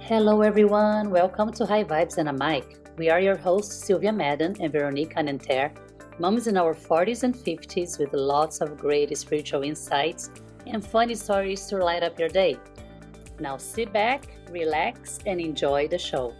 Hello, everyone. Welcome to High Vibes and a Mic. We are your hosts, Silvia Madden and Veronique Anenter, moms in our 40s and 50s with lots of great spiritual insights and funny stories to light up your day. Now sit back, relax, and enjoy the show.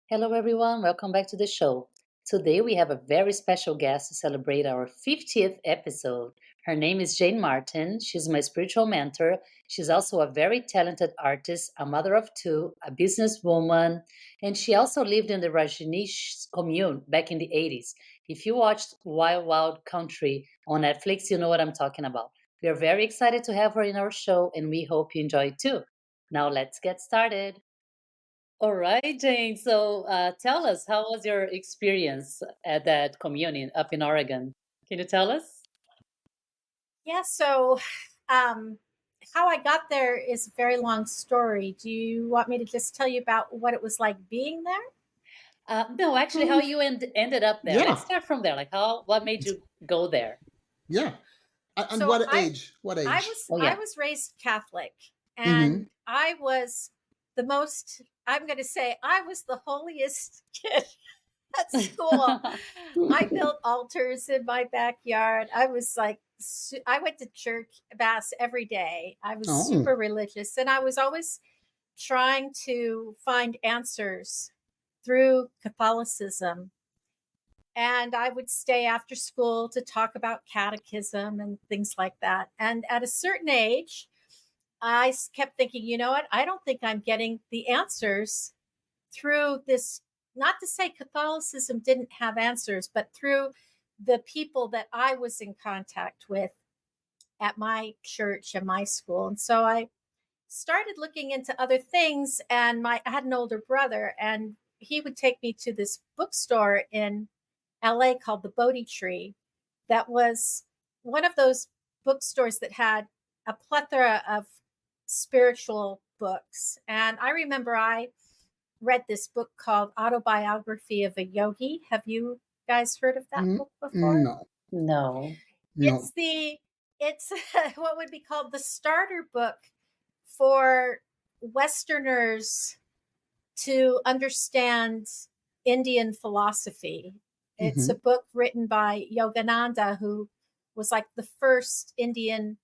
Hello, everyone. Welcome back to the show. Today, we have a very special guest to celebrate our 50th episode. Her name is Jane Martin. She's my spiritual mentor. She's also a very talented artist, a mother of two, a businesswoman, and she also lived in the Rajneesh commune back in the 80s. If you watched Wild Wild Country on Netflix, you know what I'm talking about. We are very excited to have her in our show, and we hope you enjoy it too. Now, let's get started. All right, Jane. So tell us, how was your experience at that communion up in Oregon? Can you tell us? Yeah, so um, how I got there is a very long story. Do you want me to just tell you about what it was like being there? No, actually, how Um, you ended up there. Let's yeah, start from there. Like, what made you go there? yeah. And So what age? What I age? was Oh, I yeah. was raised Catholic, Mm-hmm. and I was the most. I'm going to say I was the holiest kid at school. I built altars in my backyard. I was like, I went to church mass every day. I was Oh, super religious, and I was always trying to find answers through Catholicism. And I would stay after school to talk about catechism and things like that. And at a certain age, I kept thinking, you know what? I don't think I'm getting the answers through this. Not to say Catholicism didn't have answers, but through the people that I was in contact with at my church and my school. And so I started looking into other things, and I had an older brother, and he would take me to this bookstore in LA called the Bodhi Tree. That was one of those bookstores that had a plethora of spiritual books. And I remember I read this book called Autobiography of a Yogi. Have you guys heard of that mm, book before? no, No. no. It's what would be called the starter book for Westerners to understand Indian philosophy. It's Mm-hmm. a book written by Yogananda, who was like the first Indian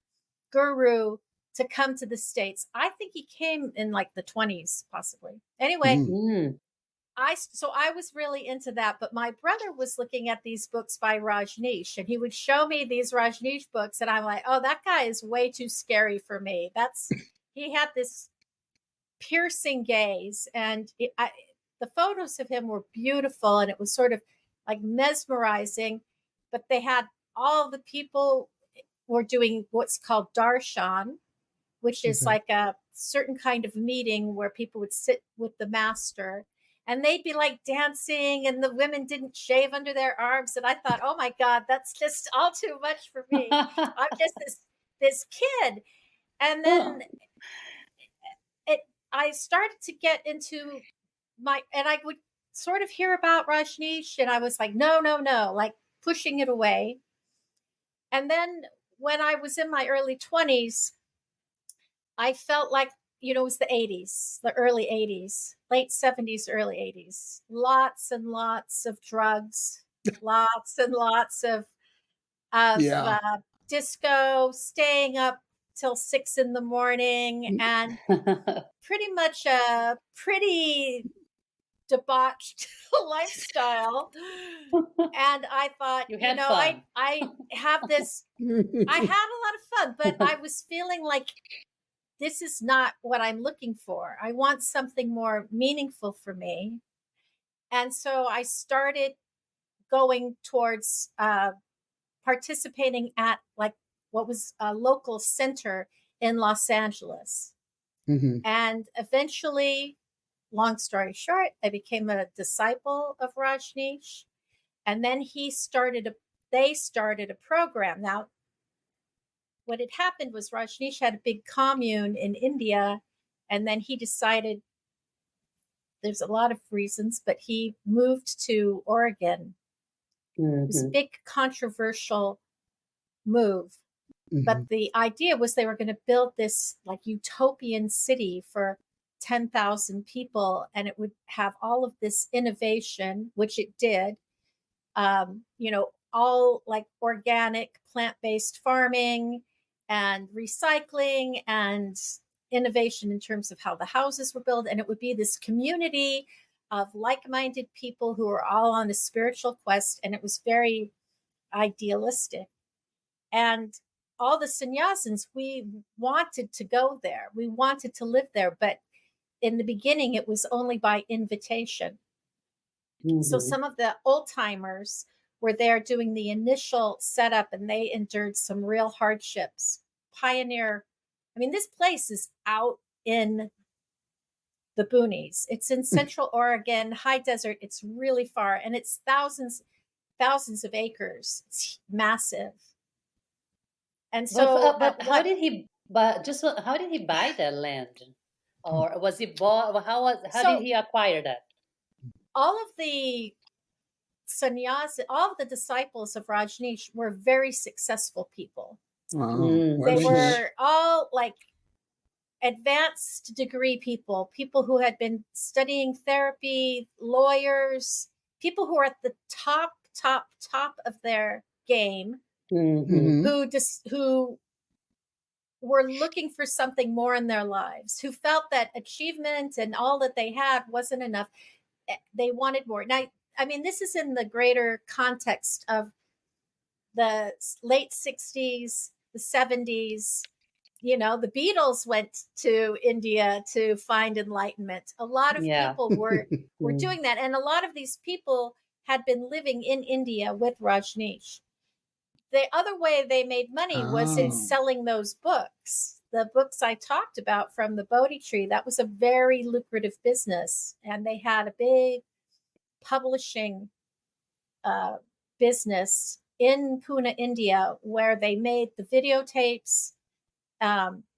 guru to come to the States. I think he came in like the 20s, possibly. Anyway, Mm-hmm. Mm. I was really into that, but my brother was looking at these books by Rajneesh, and he would show me these Rajneesh books, and I'm like, oh, that guy is way too scary for me. He had this piercing gaze, and the photos of him were beautiful, and it was sort of like mesmerizing. But they had all the people were doing what's called darshan, which is Okay. like a certain kind of meeting where people would sit with the master, and they'd be like dancing, and the women didn't shave under their arms. And I thought, oh my God, that's just all too much for me. I'm just this kid. And then it I started to get into and I would sort of hear about Rajneesh, and I was like, no, no, no, like pushing it away. And then when I was in my early 20s, I felt like, it was the 80s, the early 80s, late 70s, early 80s. Lots and lots of drugs, lots and lots of Yeah. disco, staying up till 6 in the morning, and pretty much a pretty debauched lifestyle. And I thought, You had fun. I have this. I had a lot of fun, but I was feeling like this is not what I'm looking for. I want something more meaningful for me. And so I started going towards participating at like what was a local center in Los Angeles. Mm-hmm. And eventually, long story short, I became a disciple of Rajneesh. And then they started a program. Now, what had happened was Rajneesh had a big commune in India, and then he decided, there's a lot of reasons, but he moved to Oregon. It was a big controversial move. But the idea was they were going to build this like utopian city for 10,000 people, and it would have all of this innovation, which it did. All like organic, plant-based farming and recycling and innovation in terms of how the houses were built. And it would be this community of like-minded people who were all on a spiritual quest. And it was very idealistic. And all the sannyasins, we wanted to go there. We wanted to live there. But in the beginning, it was only by invitation. So some of the old timers were there doing the initial setup, and they endured some real hardships. Pioneer, I mean, this place is out in the boonies. It's in Central Oregon, high desert. It's really far, and it's thousands of acres. It's massive. And so, but how did he? But just how did he buy that land, or was he bought? How did he acquire that? All of the sannyas, all of the disciples of Rajneesh were very successful people. They were all like advanced degree people who had been studying therapy, lawyers, people who were at the top of their game, who were looking for something more in their lives, who felt that achievement and all that they had wasn't enough. They wanted more. Now, I mean, this is in the greater context of the late 60s, the 70s. The Beatles went to India to find enlightenment. A lot of people were doing that. And a lot of these people had been living in India with Rajneesh. The other way they made money was in selling those books. The books I talked about from the Bodhi tree, that was a very lucrative business. And they had a big publishing business in Pune, India, where they made the videotapes.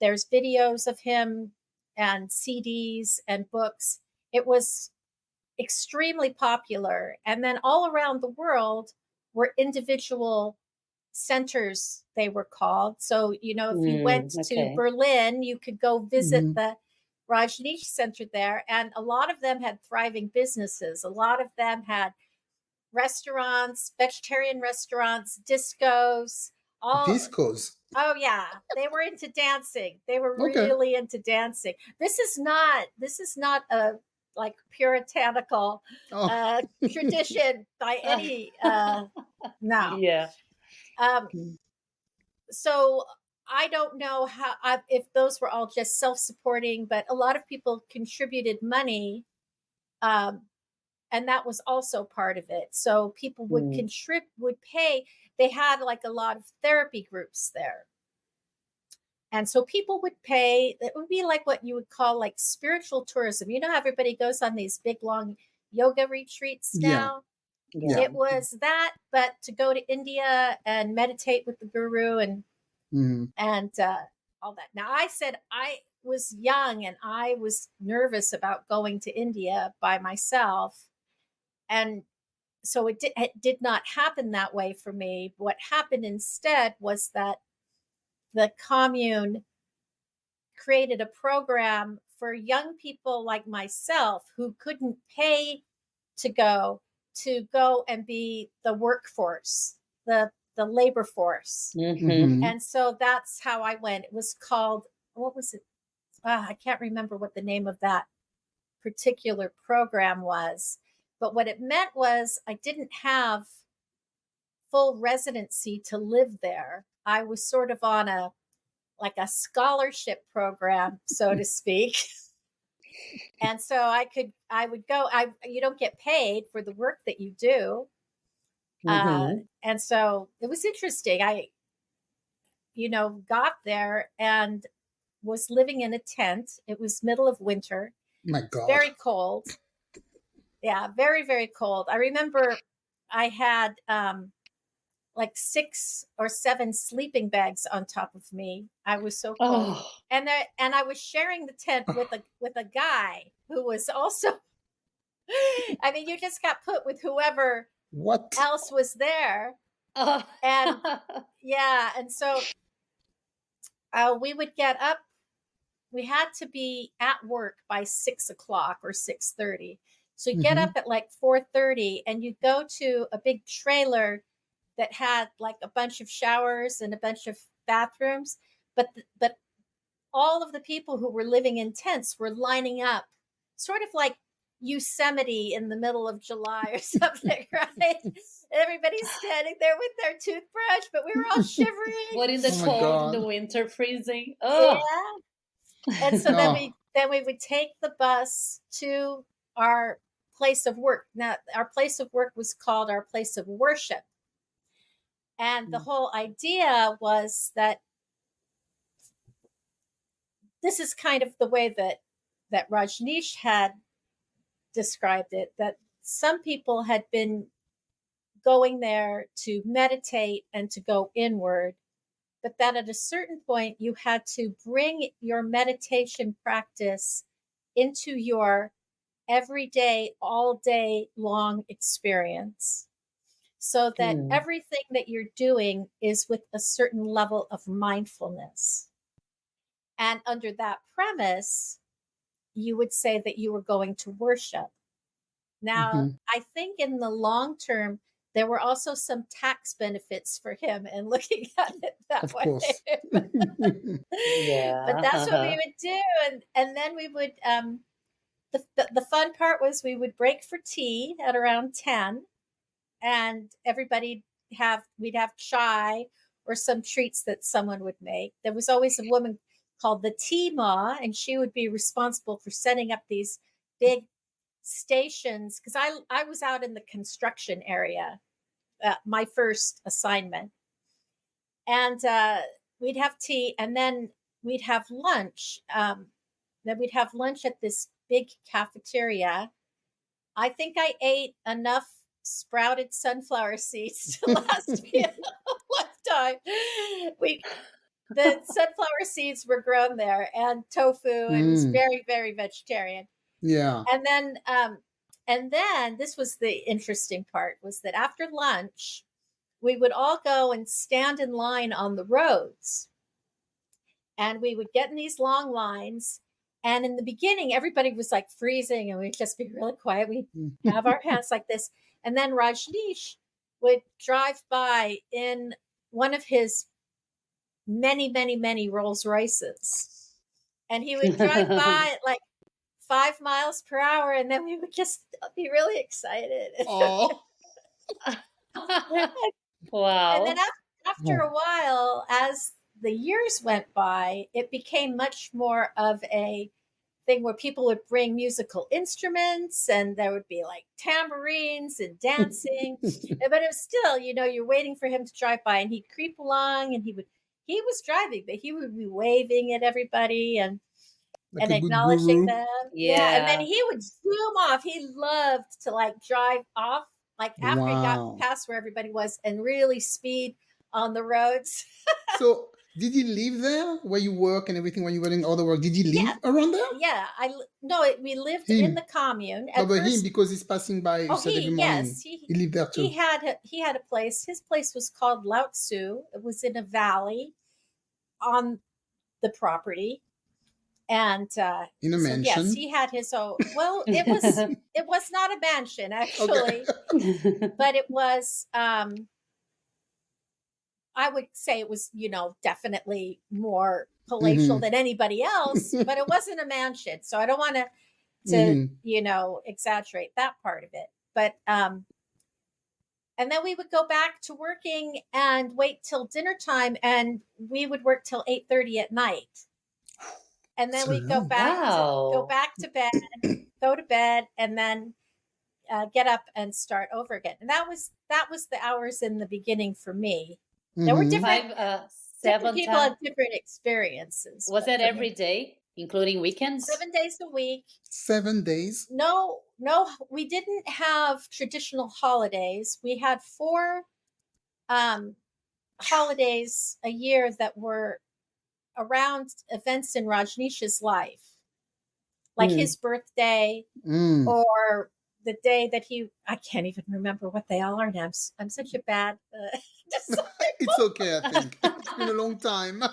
There's videos of him and CDs and books. It was extremely popular. And then all around the world were individual centers, they were called. So, if you went to Berlin, you could go visit the Rajneesh Center there. And a lot of them had thriving businesses. A lot of them had restaurants, vegetarian restaurants, discos. Discos. Oh yeah, they were into dancing. They were really into dancing. This is not a like puritanical tradition by any no. Yeah. So I don't know if those were all just self-supporting, but a lot of people contributed money, and that was also part of it. So people would would pay. They had like a lot of therapy groups there. And so people would pay. It would be like what you would call like spiritual tourism. How everybody goes on these big, long yoga retreats now? Yeah. It was that, but to go to India and meditate with the guru and all that. Now, I said I was young and I was nervous about going to India by myself. And so it did not happen that way for me. What happened instead was that the commune created a program for young people like myself who couldn't pay to go and be the workforce, the labor force. And so that's how I went. It was called, what was it? I can't remember what the name of that particular program was. But what it meant was I didn't have full residency to live there. I was sort of on a scholarship program, so to speak. And so I would go, you don't get paid for the work that you do. And so it was interesting. I, got there and was living in a tent. It was middle of winter. My God. Very cold. Yeah, very, very cold. I remember I had like 6 or 7 sleeping bags on top of me. I was so cold. Oh, And I was sharing the tent with a guy who was also I mean, you just got put with whoever What? else was there. oh. And yeah, and so we would get up. We had to be at work by 6 o'clock or 6:30. So you get up Mm-hmm. at like 4:30, and you go to a big trailer that had like a bunch of showers and a bunch of bathrooms. But all of the people who were living in tents were lining up, sort of like Yosemite in the middle of July or something, right? Everybody's standing there with their toothbrush, but we were all shivering. What in the Oh my cold, in the God. winter, freezing? Oh, Yeah. And so Oh. then we would take the bus to our place of work. Now, our place of work was called our place of worship. And the whole idea was that this is kind of the way that Rajneesh had described it, that some people had been going there to meditate and to go inward, but that at a certain point you had to bring your meditation practice into your everyday, all day long experience, so that hmm. everything that you're doing is with a certain level of mindfulness. And under that premise, you would say that you were going to worship. Now, Mm-hmm. I think in the long term, there were also some tax benefits for him in looking at it that Of way. course. But Yeah. that's what we Uh-huh. would do. And then we would, the fun part was we would break for tea at around 10, and we'd have chai or some treats that someone would make. There was always a woman called the tea ma, and she would be responsible for setting up these big stations, because I was out in the construction area, my first assignment, and we'd have tea, and then we'd have lunch. Then we'd have lunch at this big cafeteria. I think I ate enough sprouted sunflower seeds to last me a lifetime. We The sunflower seeds were grown there, and tofu. It was Mm. very, very vegetarian. Yeah. And then this was the interesting part, was that after lunch we would all go and stand in line on the roads, and we would get in these long lines. And in the beginning, everybody was like freezing, and we'd just be really quiet. We'd have our hands like this. And then Rajneesh would drive by in one of his many, many, many Rolls Royces. And he would drive by at like 5 miles per hour, and then we would just be really excited. Oh. And then Wow. after a while, as the years went by, it became much more of a thing where people would bring musical instruments, and there would be like tambourines and dancing. But it was still, you're waiting for him to drive by, and he'd creep along, and he was driving, but he would be waving at everybody Like and a good acknowledging guru. them. Yeah. And then Yeah. he would zoom off. He loved to like drive off, like after he got Wow. past where everybody was, and really speed on the roads. So, did you live there where you work and everything when you were in other work? Did you Yeah. live around there? Yeah. We lived in the Him. commune No, at but him, first. because he's passing by, you Oh, said every morning. yes, He lived there too. he had a place. His place was called Lao Tzu. It was in a valley on the property. And In a so yes, mansion. he had his own. Well, it was not a mansion Okay. actually, but it was. I would say it was, definitely more palatial than anybody else, but it wasn't a mansion. So I don't want to exaggerate that part of it. But and then we would go back to working and wait till dinner time, and we would work till 8:30 at night. And then So we long. go Wow. back to bed, go to bed, and then get up and start over again. And that was the hours in the beginning for me. There were Five, different seven people times. had different experiences, Was but that for me, every day, including weekends? 7 days a week. 7 days. No, we didn't have traditional holidays. We had 4 holidays a year that were around events in Rajneesh's life, like his birthday Mm. or the day that I can't even remember what they all are now. I'm such a bad It's okay, I think. It's been a long time.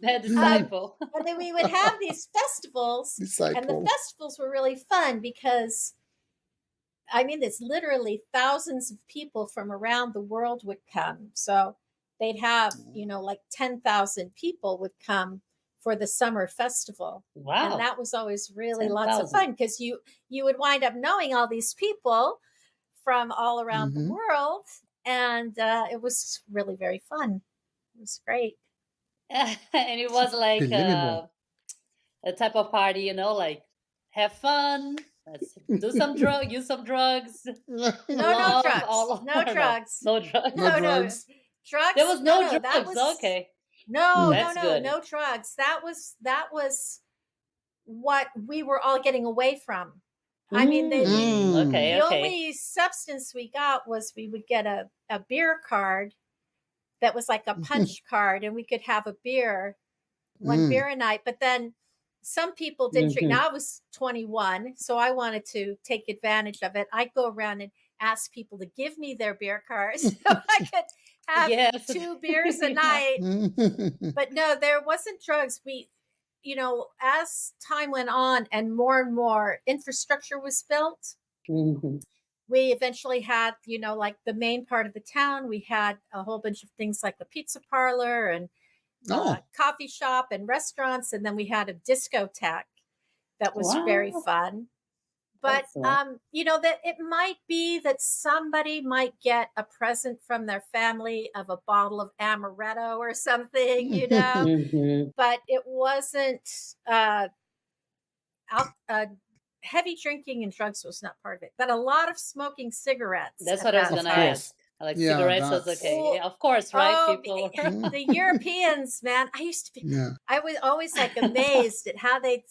Bad disciple. and then we would have these festivals, and the Disciple. festivals were really fun because, I mean, it's literally thousands of people from around the world would come. So they'd have, like 10,000 people would come for the summer festival. Wow. And that was always really 10,000. lots of fun because you would wind up knowing all these people from all around the world. And it was really very fun. It was great. And it was like Believable. a type of party, like have fun, let's do some drugs, use some drugs. No drugs. No drugs. No drugs. No drugs. Drugs. There was no drugs. That was, okay. No, good. no drugs. That was what we were all getting away from. I mean, the only substance we got was we would get a beer card that was like a punch card, and we could have a beer, one beer a night. But then some people didn't drink. Now I was 21, so I wanted to take advantage of it. I'd go around and ask people to give me their beer cards so I could have 2 beers a night. But no, there wasn't drugs. We, as time went on and more infrastructure was built, we eventually had, like the main part of the town, we had a whole bunch of things like a pizza parlor and coffee shop and restaurants. And then we had a discotheque that was very fun. But, that it might be that somebody might get a present from their family of a bottle of amaretto or something, but it wasn't heavy drinking and drugs was not part of it. But a lot of smoking cigarettes. That's what I was going to ask. Like cigarettes was okay. Of course, right? People. The Europeans, man, I used to be, I was always like amazed at how they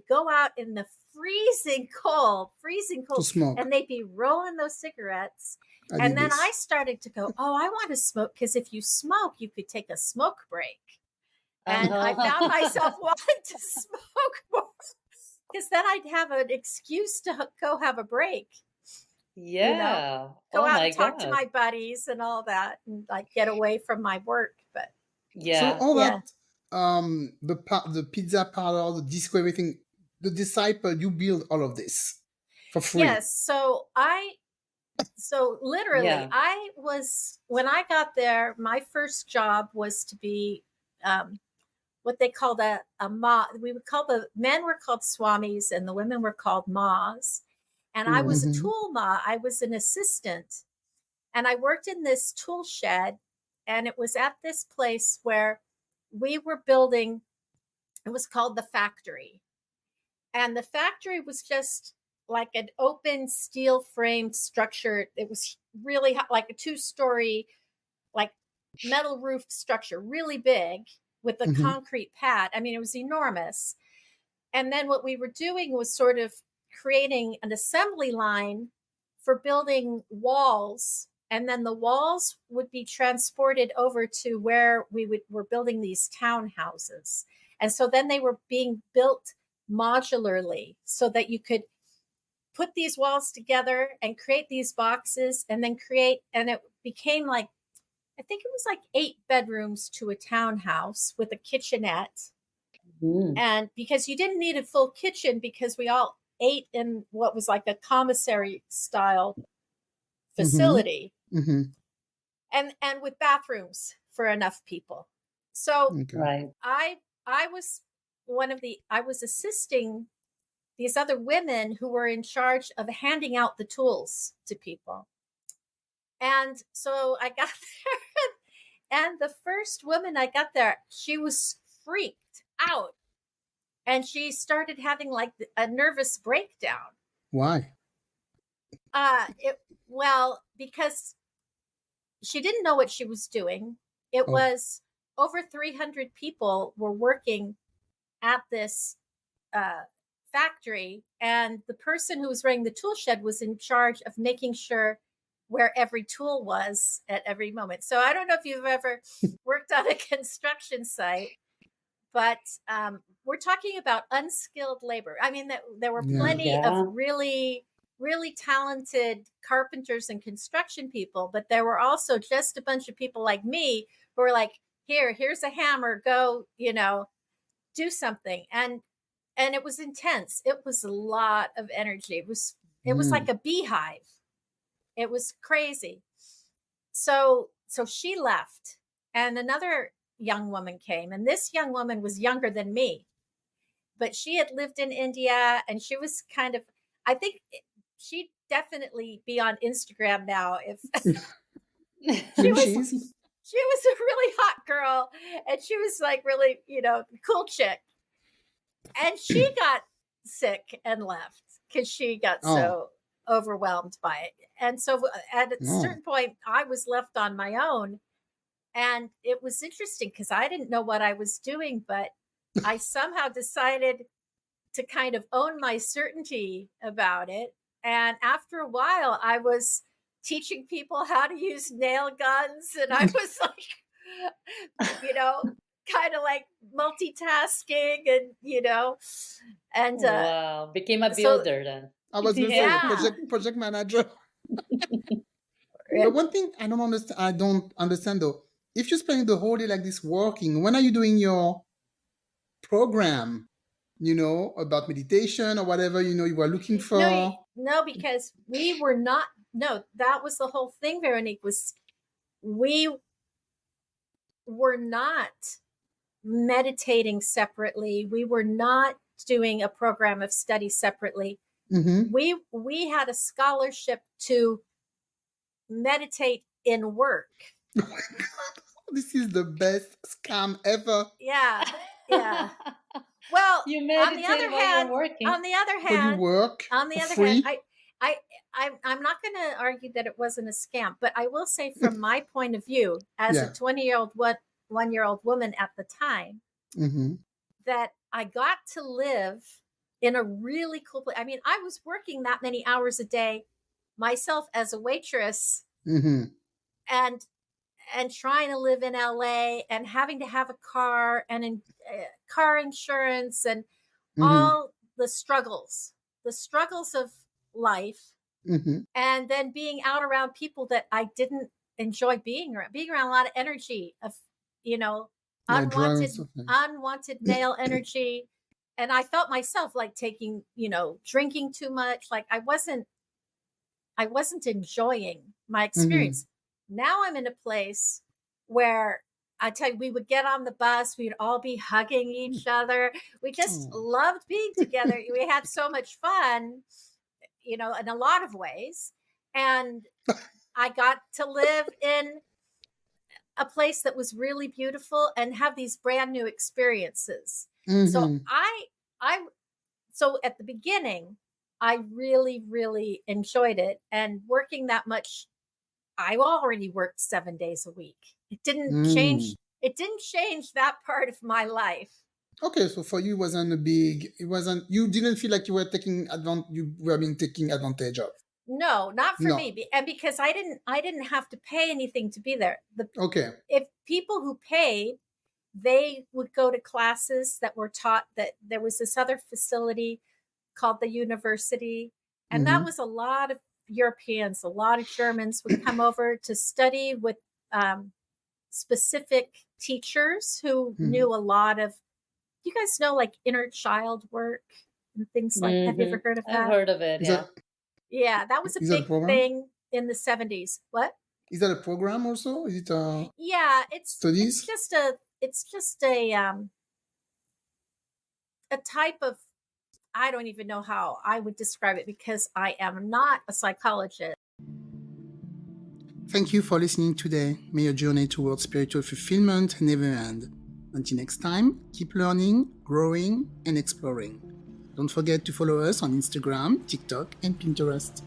go out in the freezing cold, to smoke. and they'd be rolling those cigarettes. And then I started to go, I want to smoke, because if you smoke, you could take a smoke break. And I found myself wanting to smoke more, because then I'd have an excuse to go have a break. Yeah. Go out and talk to my buddies and all that, and like get away from my work. But so all that, the pizza parlor, the disco, everything, the disciple, you build all of this for free. Yes. So literally, I was, when I got there, my first job was to be what they called a ma. We would call, the men were called swamis and the women were called mas. And I was a tool ma. I was an assistant. And I worked in this tool shed. And it was at this place where we were building, it was called the factory. And the factory was just like an open steel framed structure. It was really like a 2-story, like metal roofed structure, really big with a concrete pad. I mean, it was enormous. And then what we were doing was sort of creating an assembly line for building walls. And then the walls would be transported over to where we're building these townhouses. And so then they were being built modularly so that you could put these walls together and create these boxes and then and it became like, I think it was like 8 bedrooms to a townhouse with a kitchenette. And because you didn't need a full kitchen, because we all ate in what was like a commissary style facility, and with bathrooms for enough people. So I was I was assisting these other women who were in charge of handing out the tools to people. And so I got there, and the first woman I got there, she was freaked out. And she started having like a nervous breakdown. Why? Because she didn't know what she was doing. It was over 300 people were working at this factory. And the person who was running the tool shed was in charge of making sure where every tool was at every moment. So I don't know if you've ever worked on a construction site, but we're talking about unskilled labor. I mean, there were plenty of really, really talented carpenters and construction people, but there were also just a bunch of people like me who were like, here's a hammer, go, do something. And it was intense. It was a lot of energy. It was like a beehive. It was crazy. So she left, and another young woman came, and this young woman was younger than me, but she had lived in India, and she was kind of, I think she'd definitely be on Instagram now if she was a really hot girl, and she was like really, cool chick. And she got sick and left because she got so overwhelmed by it. And so at a certain point, I was left on my own. And it was interesting because I didn't know what I was doing, but I somehow decided to kind of own my certainty about it. And after a while, I was teaching people how to use nail guns. And I was like, kind of like multitasking and wow, became a builder then. I was going to say project manager. But one thing I don't understand though, if you're spending the whole day like this working, when are you doing your program, about meditation or whatever, you were looking for? No, because we were not, that was the whole thing, Veronique, was we were not meditating separately. We were not doing a program of study separately. Mm-hmm. We had a scholarship to meditate in work. Oh my God. This is the best scam ever. Yeah. Well, you meditate while you're working. On the other hand, when you work on the for other free? hand, I'm not going to argue that it wasn't a scam, but I will say from my point of view, as a 21-year-old woman at the time, mm-hmm. that I got to live in a really cool place. I mean, I was working that many hours a day myself as a waitress, mm-hmm. and trying to live in LA and having to have a car and car insurance and mm-hmm. all the struggles of life. Mm-hmm. And then being out around people that I didn't enjoy being around a lot of energy of, unwanted male energy. And I felt myself like taking, drinking too much. Like I wasn't enjoying my experience. Mm-hmm. Now I'm in a place where I tell you, we would get on the bus, we'd all be hugging each other. We just loved being together. We had so much fun, in a lot of ways. And I got to live in a place that was really beautiful and have these brand new experiences. Mm-hmm. So at the beginning, I really, really enjoyed it. And working that much, I already worked 7 days a week. It didn't change. It didn't change that part of my life. Okay, so for you, you didn't feel like you were being taken advantage of. No, not for me. And because I didn't have to pay anything to be there. If people who paid, they would go to classes that were taught, that there was this other facility called the University. And mm-hmm. that was a lot of Europeans, a lot of Germans would come over to study with specific teachers who mm-hmm. knew a lot of, you guys know, like inner child work and things like that. Have you ever heard of that? I've heard of it, yeah. That was a big thing in the 70s. What? Is that a program also? Is it studies? It's just a type of, I don't even know how I would describe it because I am not a psychologist. Thank you for listening today. May your journey towards spiritual fulfillment never end. Until next time, keep learning, growing, and exploring. Don't forget to follow us on Instagram, TikTok, and Pinterest.